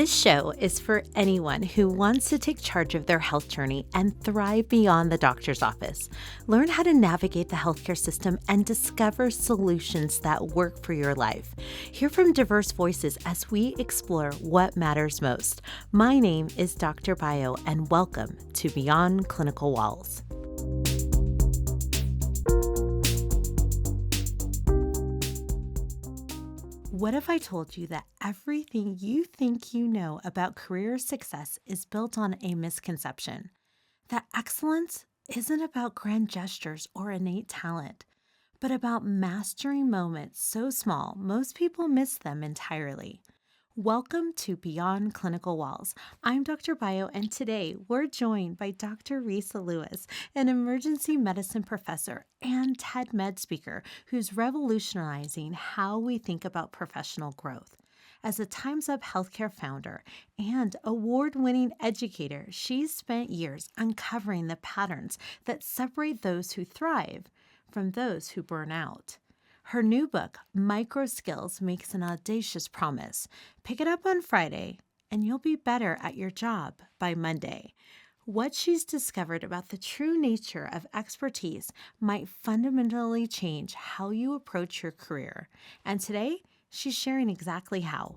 This show is for anyone who wants to take charge of their health journey and thrive beyond the doctor's office. Learn how to navigate the healthcare system and discover solutions that work for your life. Hear from diverse voices as we explore what matters most. My name is Dr. Bio, and welcome to Beyond Clinical Walls. What if I told you that everything you think you know about career success is built on a misconception? That excellence isn't about grand gestures or innate talent, but about mastering moments so small most people miss them entirely. Welcome to Beyond Clinical Walls. I'm Dr. Bio, and today we're joined by Dr. Resa Lewiss, an emergency medicine professor and TED Med speaker who's revolutionizing how we think about professional growth. As a Time's Up healthcare founder and award-winning educator, she's spent years uncovering the patterns that separate those who thrive from those who burn out. Her new book, Micro Skills, makes an audacious promise. Pick it up on Friday, and you'll be better at your job by Monday. What she's discovered about the true nature of expertise might fundamentally change how you approach your career. And today, she's sharing exactly how.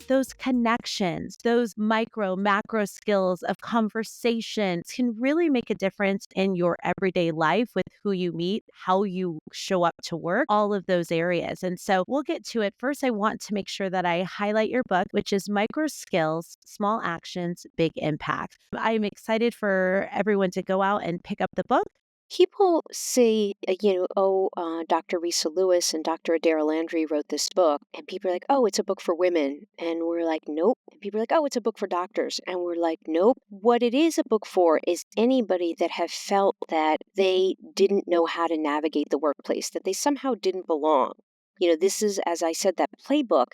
Those connections, those micro, macro skills of conversations can really make a difference in your everyday life with who you meet, how you show up to work, all of those areas. And so we'll get to it. First, I want to make sure that I highlight your book, which is Micro Skills, Small Actions, Big Impact. I'm excited for everyone to go out and pick up the book. People say, Dr. Resa Lewiss and Dr. Adaira Landry wrote this book, and people are like, oh, it's a book for women. And we're like, nope. And people are like, oh, it's a book for doctors. And we're like, nope. What it is a book for is anybody that have felt that they didn't know how to navigate the workplace, that they somehow didn't belong. This is, as I said, that playbook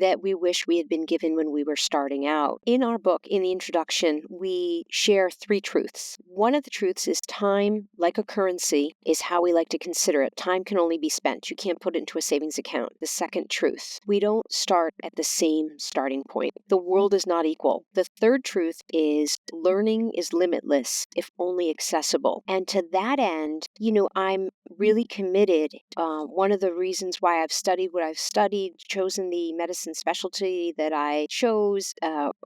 that we wish we had been given when we were starting out. In our book, in the introduction, we share 3 truths. One of the truths is time, like a currency, is how we like to consider it. Time can only be spent. You can't put it into a savings account. The second truth, we don't start at the same starting point. The world is not equal. The third truth is learning is limitless, if only accessible. And to that end, I'm really committed. One of the reasons why I've studied what I've studied, chosen the medicine specialty that I chose,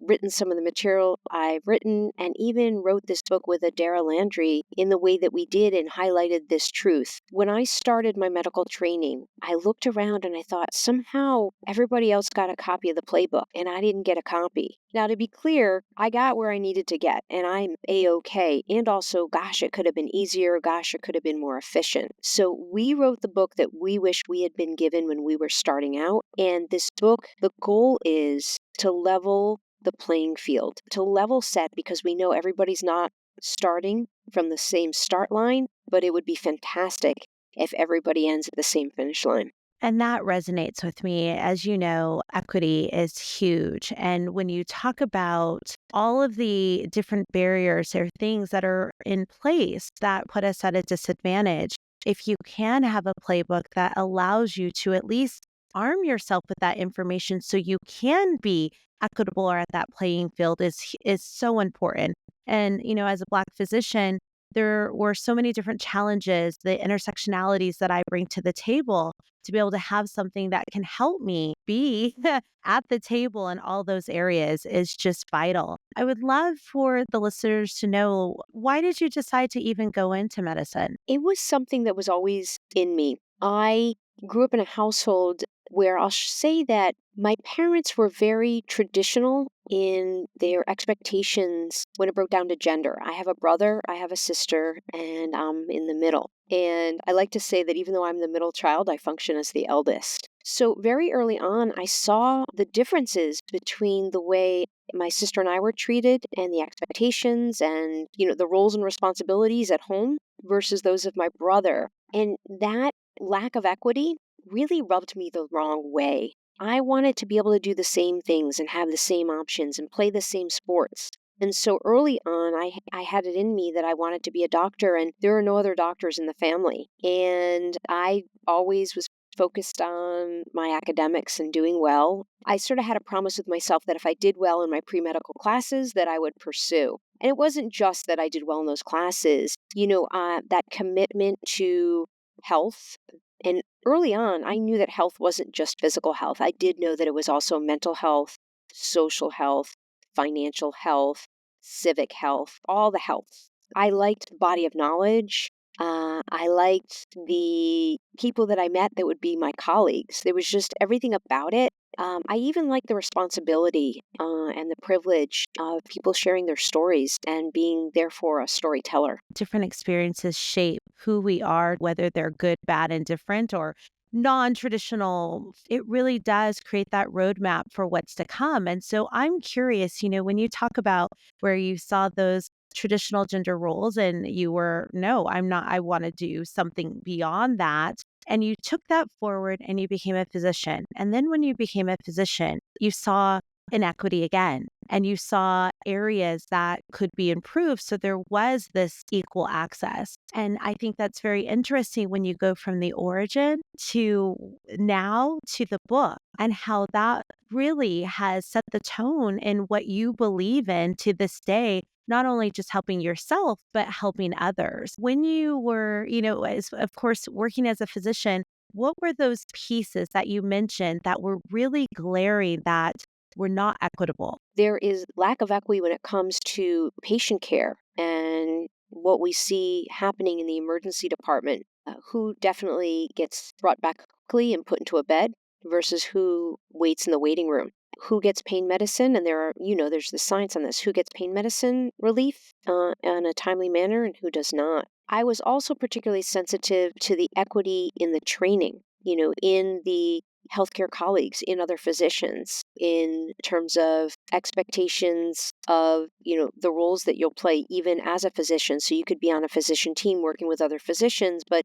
written some of the material I've written, and even wrote this book with Adaira Landry in the way that we did and highlighted this truth. When I started my medical training, I looked around and I thought somehow everybody else got a copy of the playbook and I didn't get a copy. Now, to be clear, I got where I needed to get, and I'm A-okay. And also, gosh, it could have been easier. Gosh, it could have been more efficient. So we wrote the book that we wished we had been given when we were starting out. And this book, the goal is to level the playing field, to level set, because we know everybody's not starting from the same start line, but it would be fantastic if everybody ends at the same finish line. And that resonates with me. As you know, equity is huge. And when you talk about all of the different barriers or things that are in place that put us at a disadvantage, if you can have a playbook that allows you to at least arm yourself with that information so you can be equitable or at that playing field is so important. And, as a Black physician, there were so many different challenges, the intersectionalities that I bring to the table to be able to have something that can help me be at the table in all those areas is just vital. I would love for the listeners to know, why did you decide to even go into medicine? It was something that was always in me. I grew up in a household where I'll say that my parents were very traditional in their expectations when it broke down to gender. I have a brother, I have a sister, and I'm in the middle. And I like to say that even though I'm the middle child, I function as the eldest. So very early on, I saw the differences between the way my sister and I were treated and the expectations and, the roles and responsibilities at home versus those of my brother. And that lack of equity really rubbed me the wrong way. I wanted to be able to do the same things and have the same options and play the same sports. And so early on, I had it in me that I wanted to be a doctor, and there are no other doctors in the family. And I always was focused on my academics and doing well. I sort of had a promise with myself that if I did well in my pre-medical classes, that I would pursue. And it wasn't just that I did well in those classes, that commitment to health. And early on, I knew that health wasn't just physical health. I did know that it was also mental health, social health, financial health, civic health, all the health. I liked the body of knowledge. I liked the people that I met that would be my colleagues. There was just everything about it. I even liked the responsibility and the privilege of people sharing their stories and being therefore a storyteller. Different experiences shape who we are, whether they're good, bad, and different or non-traditional. It really does create that roadmap for what's to come. And so I'm curious, when you talk about where you saw those traditional gender roles and you were, no, I'm not, I want to do something beyond that. And you took that forward and you became a physician. And then when you became a physician, you saw inequity again and you saw areas that could be improved. So there was this equal access. And I think that's very interesting when you go from the origin to now to the book and how that really has set the tone in what you believe in to this day. Not only just helping yourself, but helping others. When you were, as of course, working as a physician, what were those pieces that you mentioned that were really glaring that were not equitable? There is lack of equity when it comes to patient care and what we see happening in the emergency department. Who definitely gets brought back quickly and put into a bed versus who waits in the waiting room. Who gets pain medicine, and there's the science on this. Who gets pain medicine relief in a timely manner, and who does not. I was also particularly sensitive to the equity in the training. In the healthcare colleagues, in other physicians, in terms of expectations of, the roles that you'll play even as a physician. So you could be on a physician team working with other physicians, but,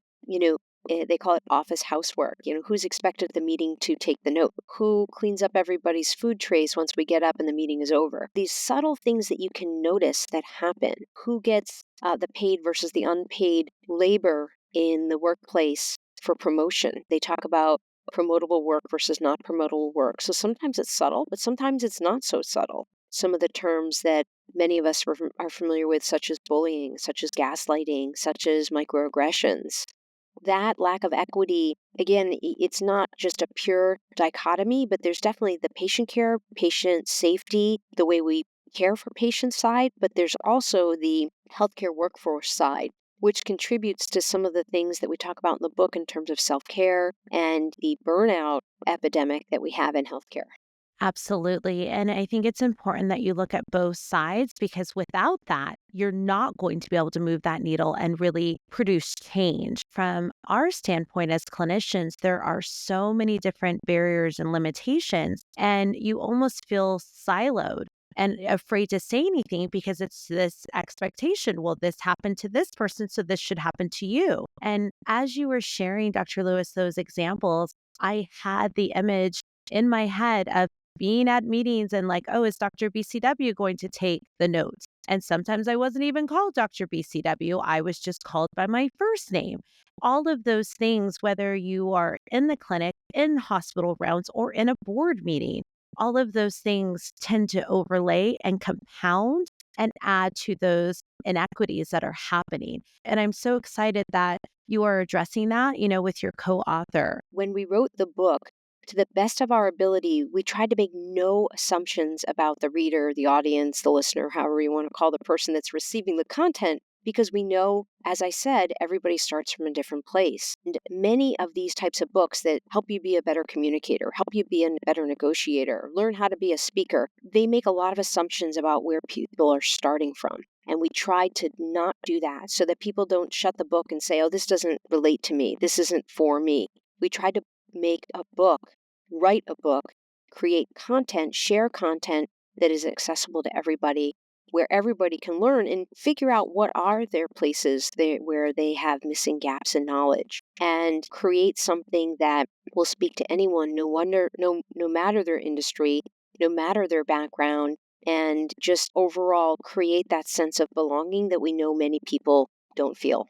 they call it office housework. Who's expected at the meeting to take the note? Who cleans up everybody's food trays once we get up and the meeting is over? These subtle things that you can notice that happen. Who gets the paid versus the unpaid labor in the workplace for promotion? They talk about promotable work versus not promotable work. So sometimes it's subtle, but sometimes it's not so subtle. Some of the terms that many of us are familiar with, such as bullying, such as gaslighting, such as microaggressions. That lack of equity, again, it's not just a pure dichotomy, but there's definitely the patient care, patient safety, the way we care for patient side, but there's also the healthcare workforce side, which contributes to some of the things that we talk about in the book in terms of self-care and the burnout epidemic that we have in healthcare. Absolutely. And I think it's important that you look at both sides because without that, you're not going to be able to move that needle and really produce change. From our standpoint as clinicians, there are so many different barriers and limitations, and you almost feel siloed and afraid to say anything because it's this expectation. Well, this happened to this person, so this should happen to you. And as you were sharing, Dr. Lewis, those examples, I had the image in my head of being at meetings and like, oh, is Dr. BCW going to take the notes? And sometimes I wasn't even called Dr. BCW. I was just called by my first name. All of those things, whether you are in the clinic, in hospital rounds, or in a board meeting, all of those things tend to overlay and compound and add to those inequities that are happening. And I'm so excited that you are addressing that, with your co-author. When we wrote the book, to the best of our ability, we tried to make no assumptions about the reader, the audience, the listener, however you want to call the person that's receiving the content, because we know, as I said, everybody starts from a different place. And many of these types of books that help you be a better communicator, help you be a better negotiator, learn how to be a speaker, they make a lot of assumptions about where people are starting from. And we tried to not do that so that people don't shut the book and say, oh, this doesn't relate to me. This isn't for me. We tried to make a book, write a book, create content, share content that is accessible to everybody, where everybody can learn and figure out what are their places where they have missing gaps in knowledge, and create something that will speak to anyone, no matter their industry, no matter their background, and just overall create that sense of belonging that we know many people don't feel.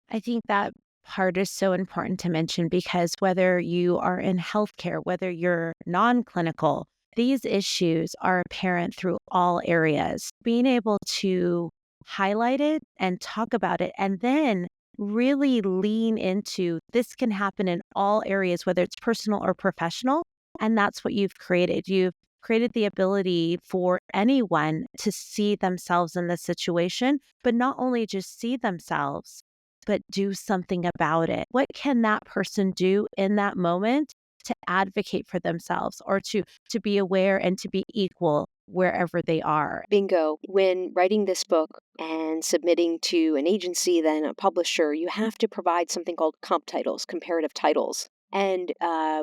I think that part is so important to mention because whether you are in healthcare, whether you're non clinical, these issues are apparent through all areas. Being able to highlight it and talk about it, and then really lean into this can happen in all areas, whether it's personal or professional. And that's what you've created. You've created the ability for anyone to see themselves in this situation, but not only just see themselves but do something about it. What can that person do in that moment to advocate for themselves or to be aware and to be equal wherever they are? Bingo. When writing this book and submitting to an agency, then a publisher, you have to provide something called comp titles, comparative titles. And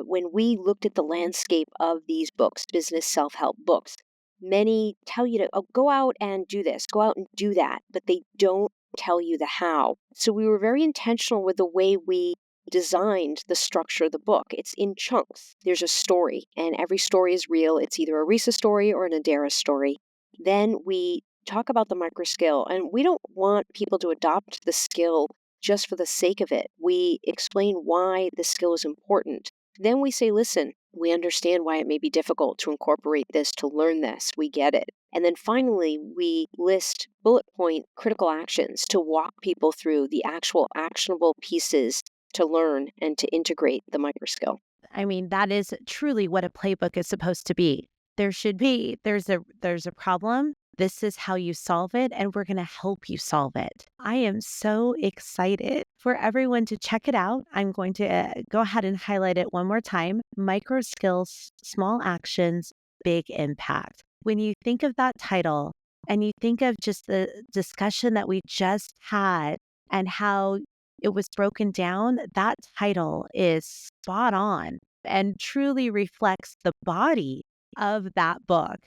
when we looked at the landscape of these books, business self help books, many tell you to go out and do this, go out and do that, but they don't tell you the how. So we were very intentional with the way we designed the structure of the book. It's in chunks. There's a story, and every story is real. It's either a Resa story or an Adaira story. Then we talk about the micro skill, and we don't want people to adopt the skill just for the sake of it. We explain why the skill is important. Then we say, listen, we understand why it may be difficult to incorporate this, to learn this. We get it. And then finally, we list bullet point critical actions to walk people through the actual actionable pieces to learn and to integrate the micro skill. I mean, that is truly what a playbook is supposed to be. There should be there's a problem. This is how you solve it and we're going to help you solve it. I am so excited for everyone to check it out. I'm going to go ahead and highlight it one more time. Micro skills, small actions, big impact. When you think of that title and you think of just the discussion that we just had and how it was broken down, that title is spot on and truly reflects the body of that book.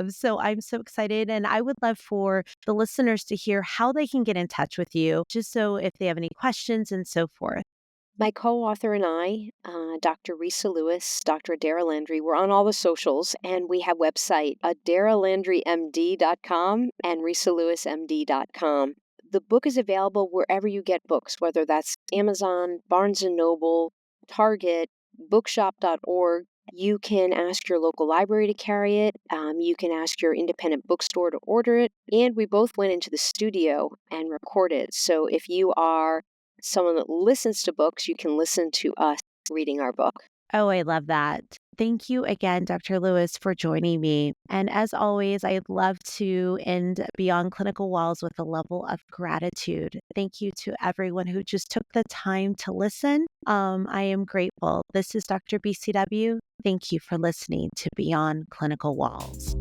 So I'm so excited, and I would love for the listeners to hear how they can get in touch with you, just so if they have any questions and so forth. My co-author and I, Dr. Resa Lewiss, Dr. Adaira Landry, we're on all the socials, and we have website adaralandrymd.com and resalewissmd.com. The book is available wherever you get books, whether that's Amazon, Barnes& and Noble, Target, bookshop.org. You can ask your local library to carry it. You can ask your independent bookstore to order it. And we both went into the studio and recorded. So if you are someone that listens to books, you can listen to us reading our book. Oh, I love that. Thank you again, Dr. Lewis, for joining me. And as always, I'd love to end Beyond Clinical Walls with a level of gratitude. Thank you to everyone who just took the time to listen. I am grateful. This is Dr. BCW. Thank you for listening to Beyond Clinical Walls.